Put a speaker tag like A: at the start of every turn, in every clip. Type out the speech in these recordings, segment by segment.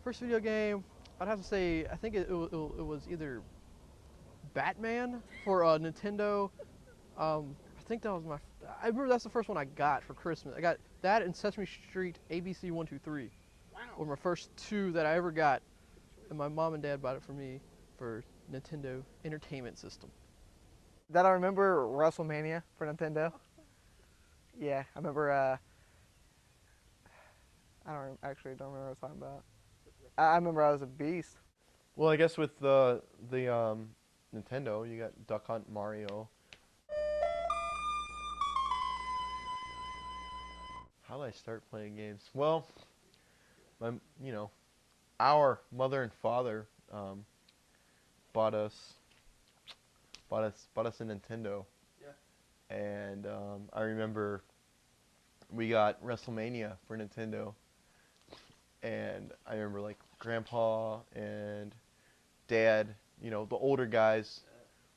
A: First video game, I'd have to say, I think it was either Batman for Nintendo. I think that was I remember that's the first one I got for Christmas. I got that and Sesame Street ABC 1, 2, 3 were my first two that I ever got, and my mom and dad bought it for me for Nintendo Entertainment System.
B: That I remember WrestleMania for Nintendo. Yeah, I remember. Actually don't remember what I was talking about. I remember I was a beast.
C: Well, I guess with the Nintendo, you got Duck Hunt, Mario. How did I start playing games? Well, my you know, our mother and father bought us a Nintendo. Yeah. And I remember we got WrestleMania for Nintendo, and I remember like Grandpa and Dad, the older guys,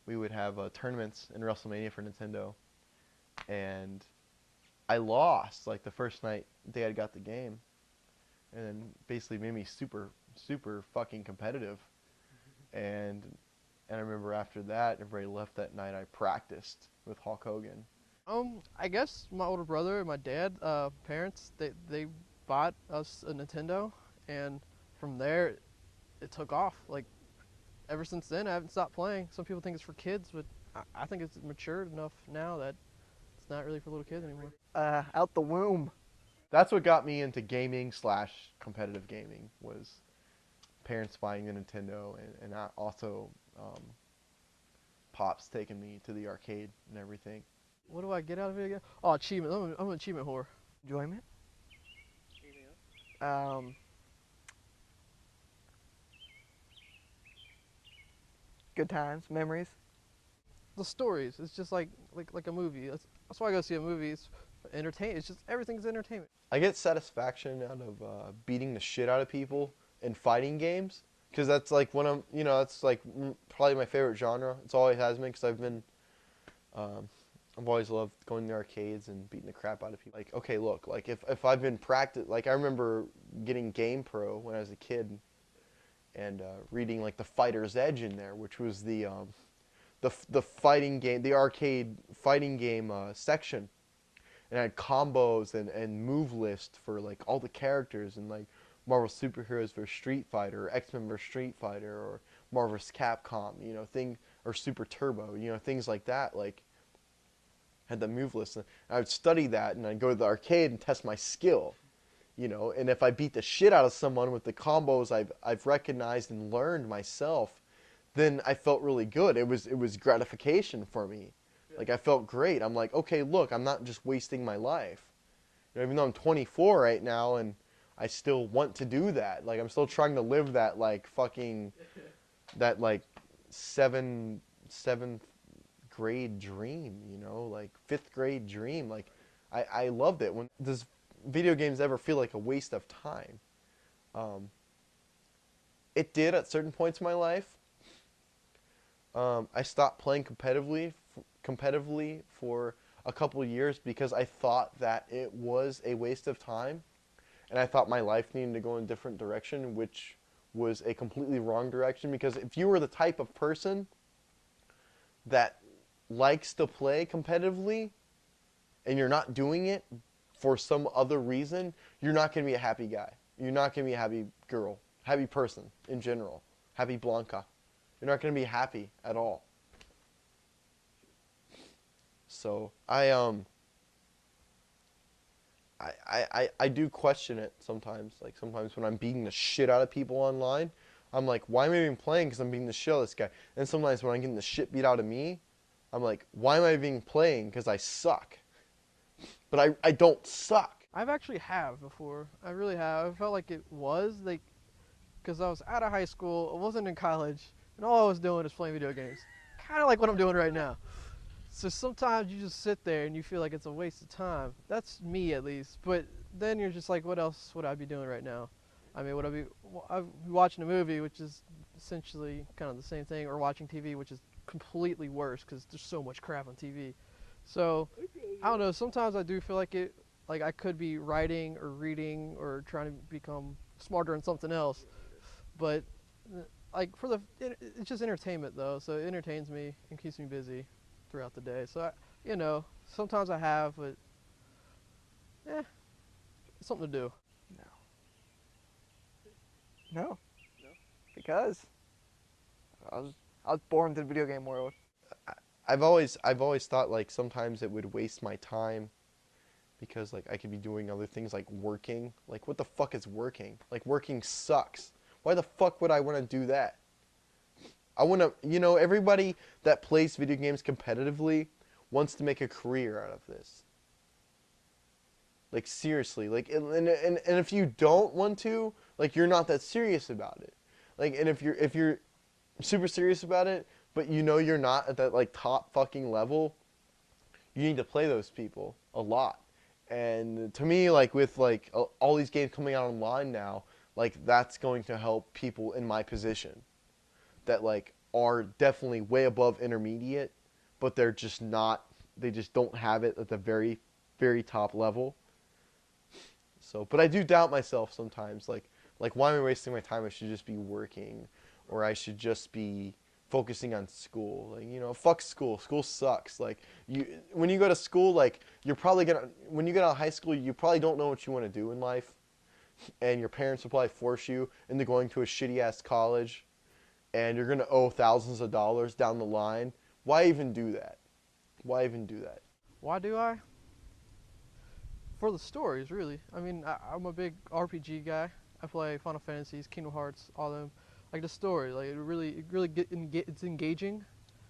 C: we would have tournaments in WrestleMania for Nintendo, and I lost like the first night Dad got the game, and then basically made me super fucking competitive, and I remember after that everybody left that night. I practiced with Hulk Hogan.
A: I guess my older brother and my dad, parents, they bought us a Nintendo, and from there, it took off. Like, ever since then, I haven't stopped playing. Some people think it's for kids, but I think it's matured enough now that it's not really for little kids anymore.
B: Out the womb.
C: That's what got me into gaming / competitive gaming, was parents buying the Nintendo, and also Pops taking me to the arcade and everything.
A: What do I get out of it again? Oh, achievement. I'm an achievement whore.
B: Enjoyment. Good times, memories.
A: The stories. It's just like a movie. That's why I go see a movie. It's entertain. It's just everything's entertainment.
C: I get satisfaction out of beating the shit out of people in fighting games, because that's like that's like probably my favorite genre. It's always has been, because I've always loved going to the arcades and beating the crap out of people. Like, okay, look, like if I've been like I remember getting Game Pro when I was a kid, and reading like the Fighter's Edge in there, which was the fighting game, the arcade fighting game section, and I had combos and move list for like all the characters, and like Marvel Superheroes versus Street Fighter, or X-Men versus Street Fighter, or Marvel vs. Capcom, or Super Turbo, things like that. Like, had the move list, and I would study that, and I'd go to the arcade and test my skill, and if I beat the shit out of someone with the combos I've recognized and learned myself, then I felt really good. It was gratification for me. Like, I felt great. I'm like, okay, look, I'm not just wasting my life. Even though I'm 24 right now, and I still want to do that. Like, I'm still trying to live that like fucking that like seventh grade dream, like 5th grade dream. Like, I loved it. When does video games ever feel like a waste of time? It did at certain points in my life. I stopped playing competitively for a couple of years because I thought that it was a waste of time, and I thought my life needed to go in a different direction, which was a completely wrong direction. Because if you were the type of person that likes to play competitively and you're not doing it for some other reason, you're not going to be a happy guy. You're not going to be a happy girl, happy person in general, happy Blanca. You're not going to be happy at all. So I do question it sometimes. Like, sometimes when I'm beating the shit out of people online, I'm like, why am I even playing? Because I'm beating the shit out of this guy. And sometimes when I'm getting the shit beat out of me, I'm like, why am I even playing? Because I suck. But I don't suck.
A: I've actually have before. I really have. I felt like it was like, because I was out of high school, I wasn't in college, and all I was doing is playing video games. Kind of like what I'm doing right now. So sometimes you just sit there and you feel like it's a waste of time. That's me, at least. But then you're just like, what else would I be doing right now? I mean, I'd be watching a movie, which is essentially kind of the same thing, or watching TV, which is completely worse because there's so much crap on TV. So I don't know. Sometimes I do feel like I could be writing or reading or trying to become smarter in something else. But like it's just entertainment though, so it entertains me and keeps me busy throughout the day. So sometimes I have, but it's something to do.
B: No. Because I was born into the video game world.
C: I've always thought like sometimes it would waste my time because like I could be doing other things like working. Like what the fuck is working? Like working sucks. Why the fuck would I want to do that? I want to, everybody that plays video games competitively wants to make a career out of this. Like seriously, like and if you don't want to, like you're not that serious about it. Like and if you're super serious about it, but you're not at that like top fucking level, you need to play those people a lot. And to me, like with like all these games coming out online now, like that's going to help people in my position that like are definitely way above intermediate, but they just don't have it at the very, very top level. So, but I do doubt myself sometimes, like why am I wasting my time? I should just be working, or I should just be focusing on school. Like, fuck school. School sucks. Like when you go to school, like when you get out of high school, you probably don't know what you want to do in life. And your parents will probably force you into going to a shitty ass college, and you're gonna owe thousands of dollars down the line. Why even do that? Why even do that?
A: Why do I? For the stories, really. I mean, I'm a big RPG guy. I play Final Fantasies, Kingdom Hearts, all them. Like the story, like it's engaging,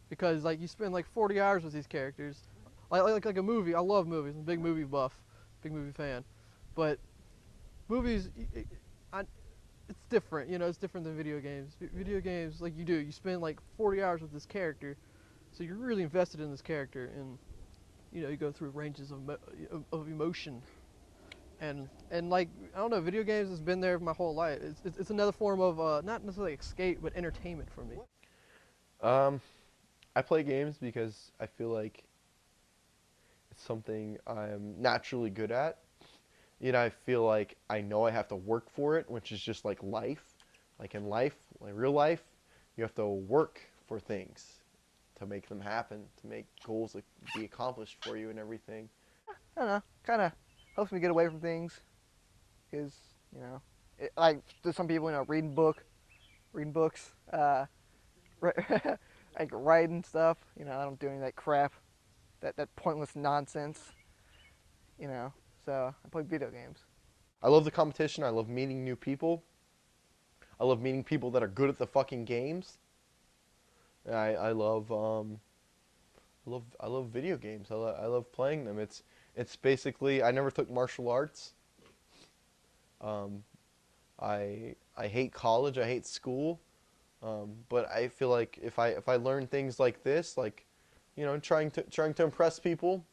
A: because like you spend like 40 hours with these characters, like a movie. I love movies. I'm a big movie buff, big movie fan, but movies, it's different. It's different than video games. Video games, like you spend like 40 hours with this character, so you're really invested in this character, and you go through ranges of emotion, and like I don't know, video games has been there my whole life. It's another form of not necessarily escape, but entertainment for me.
C: I play games because I feel like it's something I'm naturally good at. I feel like I know I have to work for it, which is just like life. Like in life, like real life, you have to work for things to make them happen, to make goals like, be accomplished for you and everything.
B: I don't know. Kind of helps me get away from things. Because, like to some people, reading books, like writing stuff. I don't do any of that crap, that pointless nonsense. So I play video games.
C: I love the competition. I love meeting new people. I love meeting people that are good at the fucking games. I love video games. I love playing them. It's basically, I never took martial arts. I hate college. I hate school. But I feel like if I learn things like this, like trying to impress people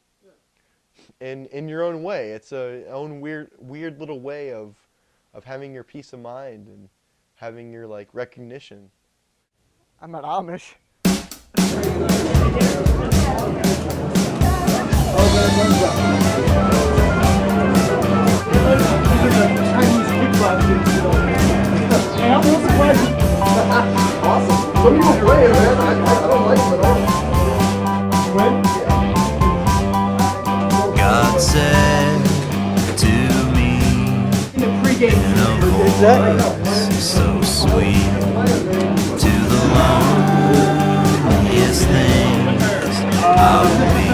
C: in your own way, it's a own weird little way of having your peace of mind and having your like recognition.
B: I'm not Amish.
C: Awesome. Some people play it, man. I don't like it at all.
D: God said to me in a voice so sweet, to the loneliest things I will be.